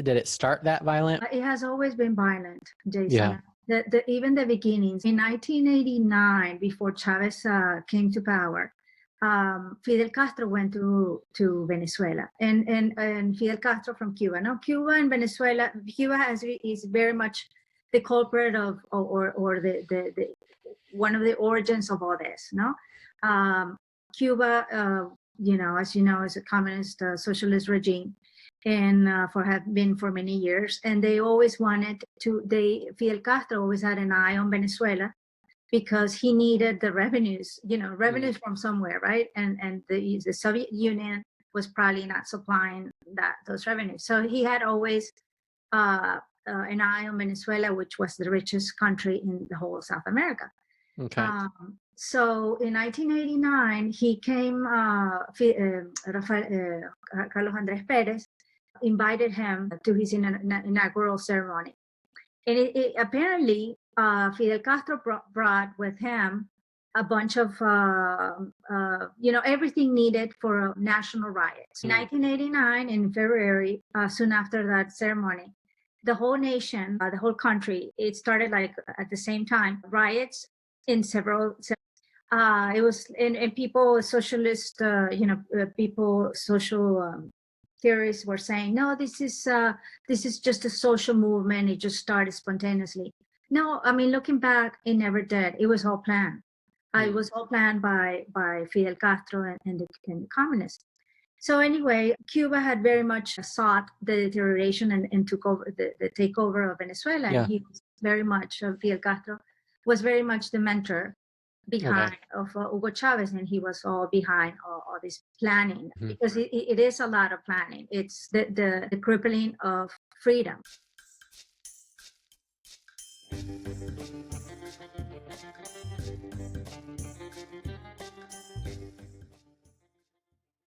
Did it start that violent? It has always been violent, Jason. Yeah. Even the beginnings. In 1989, before Chavez came to power, Fidel Castro went to Venezuela, and Fidel Castro from Cuba. Now, Cuba and Venezuela, Cuba is very much the culprit of, or the one of the origins of all this. No, Cuba, as you know, is a communist socialist regime, and have been for many years. And they always wanted to. Fidel Castro always had an eye on Venezuela, because he needed the revenues, revenues from somewhere, right? And the Soviet Union was probably not supplying those revenues. So he had always an eye on Venezuela, which was the richest country in the whole South America. Okay. So in 1989, he came, Carlos Andrés Pérez invited him to his inaugural ceremony. And apparently, Fidel Castro brought with him a bunch of, everything needed for a national riot. In 1989, in February, soon after that ceremony, the whole nation, the whole country, it started like at the same time, riots in several. It was, and people, socialist, people, social theorists were saying, no, this is just a social movement. It just started spontaneously. No, I mean, looking back, it never did. It was all planned. It was all planned by Fidel Castro and the communists. So anyway, Cuba had very much sought the deterioration and took over the takeover of Venezuela. Yeah. And he was very much, Fidel Castro was very much the mentor behind of Hugo Chávez, and he was all behind all this planning, because it is a lot of planning. It's the crippling of freedom.